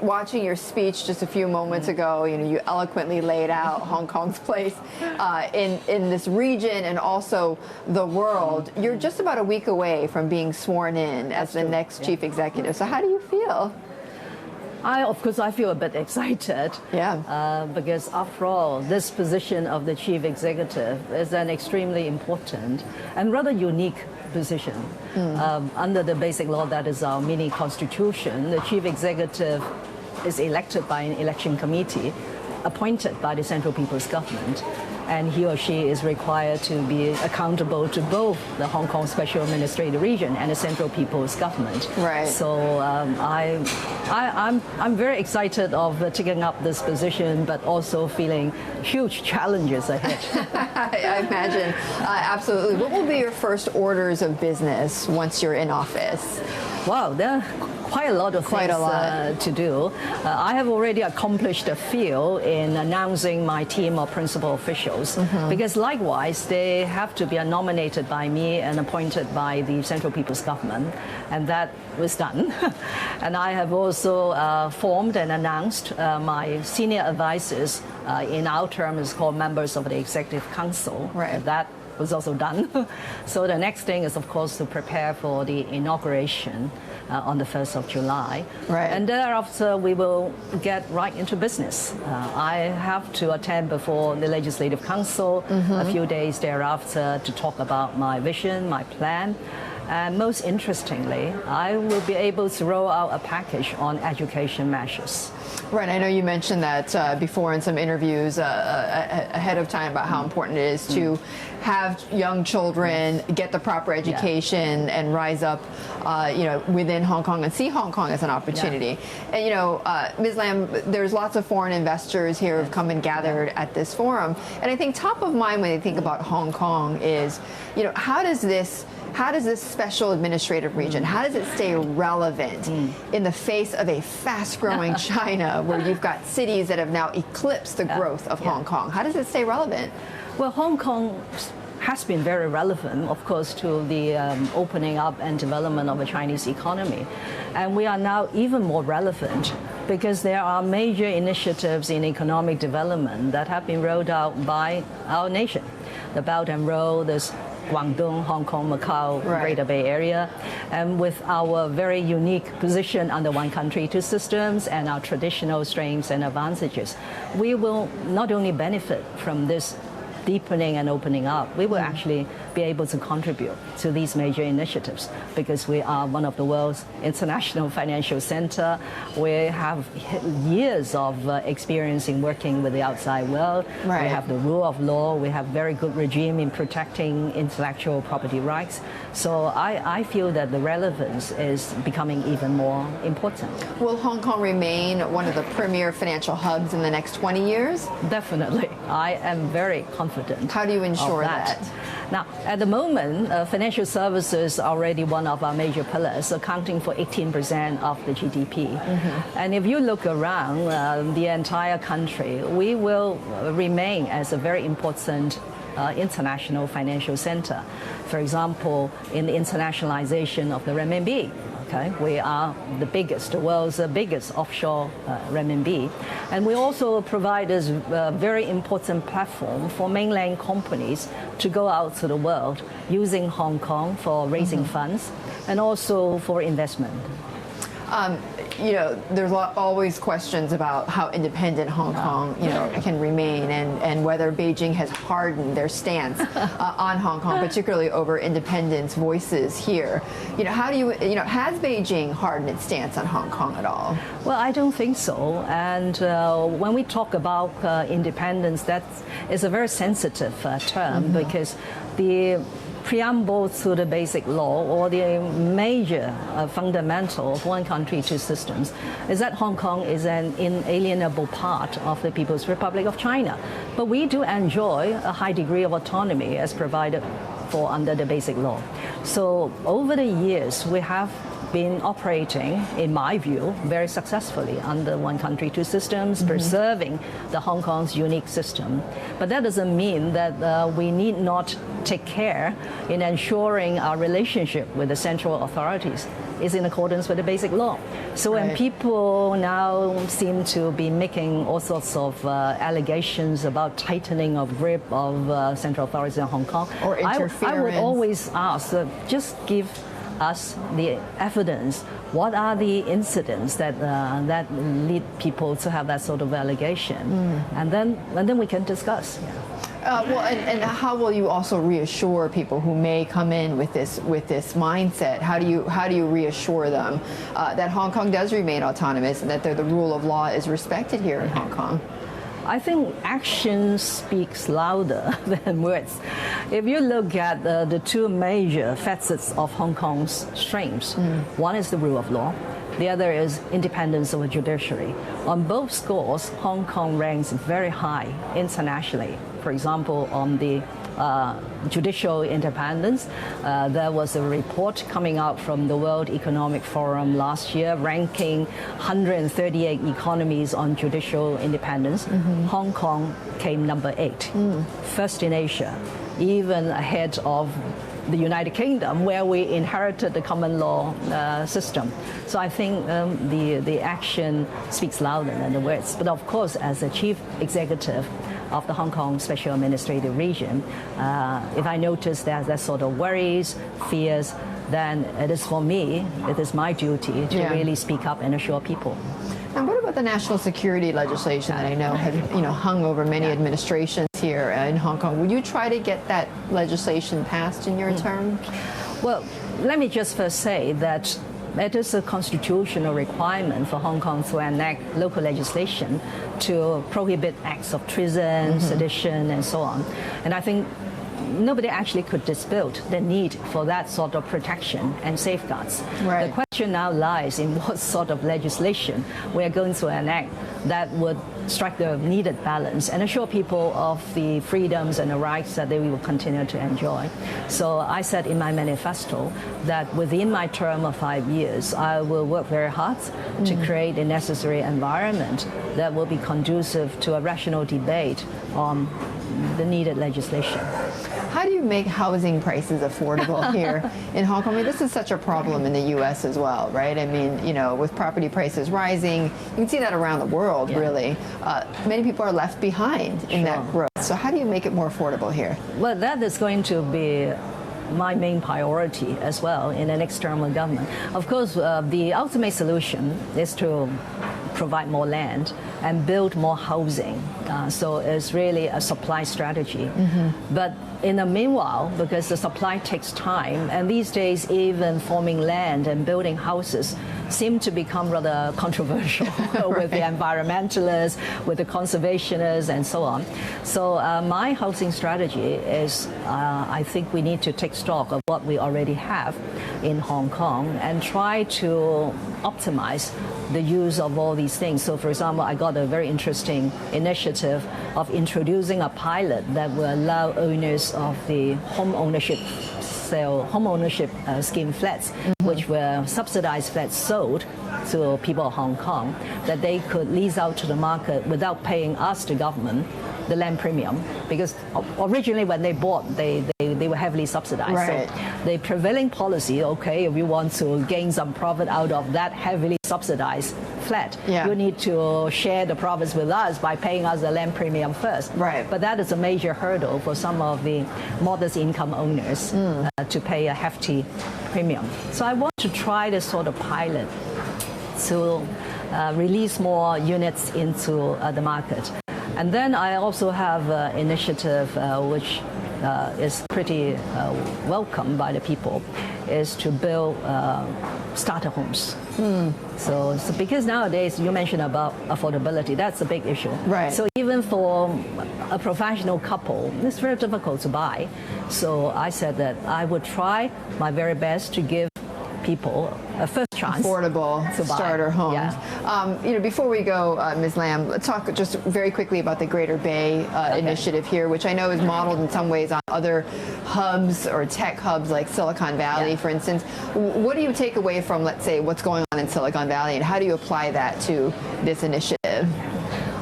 watching your speech just a few moments ago, you eloquently laid out Hong Kong's place in this region and also the world. You're just about a week away from being sworn in as the next chief executive. So how do you feel? Of course, I feel a bit excited. Yeah. Because after all, this position of the chief executive is an extremely important and rather unique position. Under the basic law, that is our mini constitution, the chief executive is elected by an election committee appointed by the Central People's Government, and he or she is required to be accountable to both the Hong Kong Special Administrative Region and the Central People's Government. Right. So I'm very excited of taking up this position, but also feeling huge challenges ahead. I imagine. Absolutely. What will be your first orders of business once you're in office? Wow, there are quite a lot of things to do. I have already accomplished a few in announcing my team of principal officials, because likewise they have to be nominated by me and appointed by the Central People's Government, and that was done. And I have also formed and announced my senior advisors, in our term is called members of the Executive Council. Right. That was also done. So the next thing is, of course, to prepare for the inauguration on the 1st of July. Right. And thereafter, we will get right into business. I have to attend before the Legislative Council a few days thereafter to talk about my vision, my plan. And most interestingly, I will be able to roll out a package on education measures. Right. I know you mentioned that before in some interviews ahead of time about how important it is to have young children get the proper education and rise up, within Hong Kong and see Hong Kong as an opportunity. And Ms. Lam, there's lots of foreign investors here who've come and gathered at this forum, and I think top of mind when they think about Hong Kong is, how does this special administrative region, how does it stay relevant in the face of a fast-growing China where you've got cities that have now eclipsed the growth of Hong Kong? How does it stay relevant? Well, Hong Kong has been very relevant, of course, to the opening up and development of the Chinese economy. And we are now even more relevant because there are major initiatives in economic development that have been rolled out by our nation. The Belt and Road, this Guangdong, Hong Kong, Macau, Greater Bay Area, and with our very unique position under one country, two systems, and our traditional strengths and advantages, we will not only benefit from this deepening and opening up, we will actually be able to contribute to these major initiatives because we are one of the world's international financial center. We have years of experience in working with the outside world. Right. We have the rule of law. We have very good regime in protecting intellectual property rights. So I feel that the relevance is becoming even more important. Will Hong Kong remain one of the premier financial hubs in the next 20 years? Definitely. I am very confident. How do you ensure that? Now, at the moment, financial services are already one of our major pillars, accounting for 18% of the GDP. And if you look around the entire country, we will remain as a very important international financial center. For example, in the internationalization of the renminbi. Okay, we are the biggest, the world's biggest offshore renminbi. And we also provide this very important platform for mainland companies to go out to the world using Hong Kong for raising funds and also for investment. There's always questions about how independent Hong Kong, can remain, and whether Beijing has hardened their stance on Hong Kong, particularly over independence voices here. How do has Beijing hardened its stance on Hong Kong at all? Well, I don't think so. And when we talk about independence, that is a very sensitive term because the preamble to the basic law or the major fundamental of one country, two systems is that Hong Kong is an inalienable part of the People's Republic of China. But we do enjoy a high degree of autonomy as provided for under the basic law. So over the years, we have been operating, in my view, very successfully under one country, two systems, preserving the Hong Kong's unique system. But that doesn't mean that we need not take care in ensuring our relationship with the central authorities is in accordance with the basic law. So when people now seem to be making all sorts of allegations about tightening of grip of central authorities in Hong Kong, or interference, I would always ask, just give us the evidence. What are the incidents that that lead people to have that sort of allegation, and then we can discuss. Yeah. Well, and how will you also reassure people who may come in with this mindset? How do you reassure them that Hong Kong does remain autonomous and that the rule of law is respected here in Hong Kong? I think action speaks louder than words. If you look at the two major facets of Hong Kong's strengths, one is the rule of law. The other is independence of the judiciary. On both scores, Hong Kong ranks very high internationally. For example, on the judicial independence, there was a report coming out from the World Economic Forum last year ranking 138 economies on judicial independence. Hong Kong came number 8, first in Asia, even ahead of the United Kingdom, where we inherited the common law system. So I think the action speaks louder than the words. But of course, as a chief executive of the Hong Kong Special Administrative Region, if I notice that sort of worries, fears, then it is for me, it is my duty to really speak up and assure people. And what about the national security legislation that I know had hung over many administrations here in Hong Kong? Will you try to get that legislation passed in your term? Well, let me just first say that it is a constitutional requirement for Hong Kong to enact local legislation to prohibit acts of treason, sedition, and so on. And I think nobody actually could dispute the need for that sort of protection and safeguards. Right. The question now lies in what sort of legislation we are going to enact that would strike the needed balance and assure people of the freedoms and the rights that they will continue to enjoy. So I said in my manifesto that within my term of 5 years, I will work very hard to create the necessary environment that will be conducive to a rational debate on the needed legislation. How do you make housing prices affordable here in Hong Kong? I mean, this is such a problem in the U.S. as well, right? I mean, with property prices rising, you can see that around the world, really. Many people are left behind in that growth. So how do you make it more affordable here? Well, that is going to be my main priority as well in the next term of government. Of course, the ultimate solution is to provide more land and build more housing. So it's really a supply strategy. But in the meanwhile, because the supply takes time, and these days even forming land and building houses seem to become rather controversial with the environmentalists, with the conservationists, and so on. So my housing strategy is I think we need to take stock of what we already have in Hong Kong and try to optimize the use of all these things. So for example, I got a very interesting initiative of introducing a pilot that will allow owners of the home ownership scheme flats, which were subsidized flats sold to people of Hong Kong, that they could lease out to the market without paying us, the government, the land premium, because originally when they bought, they were heavily subsidized. Right. So the prevailing policy, okay, if you want to gain some profit out of that heavily subsidized flat, you need to share the profits with us by paying us the land premium first. Right. But that is a major hurdle for some of the modest income owners to pay a hefty premium. So I want to try this sort of pilot to release more units into the market. And then I also have an initiative which is pretty welcome by the people, is to build starter homes. So because nowadays you mentioned about affordability, that's a big issue. Right. So even for a professional couple, it's very difficult to buy. So I said that I would try my very best to give people a first chance. Affordable to buy. starter homes. Yeah. Before we go, Ms. Lam, let's talk just very quickly about the Greater Bay initiative here, which I know is modeled in some ways on other hubs or tech hubs like Silicon Valley, for instance. What do you take away from, let's say, what's going on in Silicon Valley, and how do you apply that to this initiative?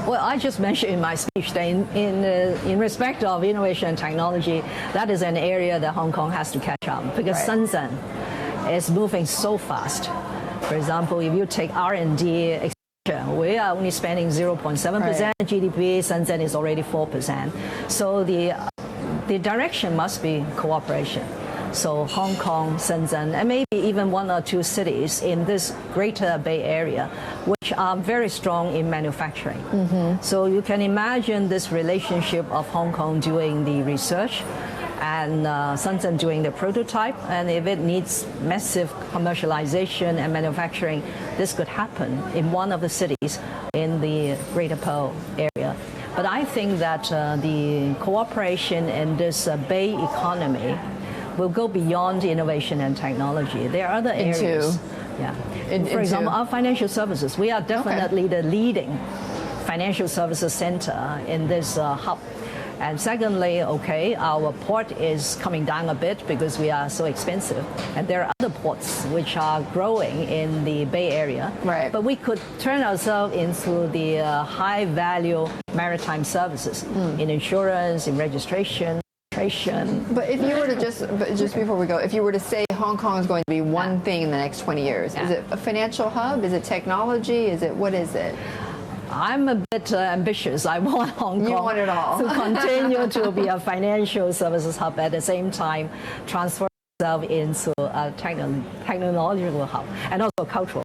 Well, I just mentioned in my speech that in respect of innovation and technology, that is an area that Hong Kong has to catch up, because Shenzhen is moving so fast. For example, if you take R&D expansion, we are only spending 0.7% GDP. Shenzhen is already 4%. So the direction must be cooperation. So Hong Kong, Shenzhen, and maybe even one or two cities in this Greater Bay Area, which are very strong in manufacturing. So you can imagine this relationship of Hong Kong doing the research and Shenzhen doing the prototype, and if it needs massive commercialization and manufacturing, this could happen in one of the cities in the Greater Pearl area. But I think that the cooperation in this Bay economy will go beyond innovation and technology. There are other areas. For example, our financial services. We are definitely the leading financial services center in this hub. And secondly, our port is coming down a bit because we are so expensive. And there are other ports which are growing in the Bay Area. Right. But we could turn ourselves into the high-value maritime services in insurance, in registration. But if you were to just before we go, if you were to say Hong Kong is going to be one thing in the next 20 years, is it a financial hub? Is it technology? What is it? I'm a bit ambitious. I want Hong Kong You want it all. to continue to be a financial services hub, at the same time transfer itself into a technological hub and also cultural.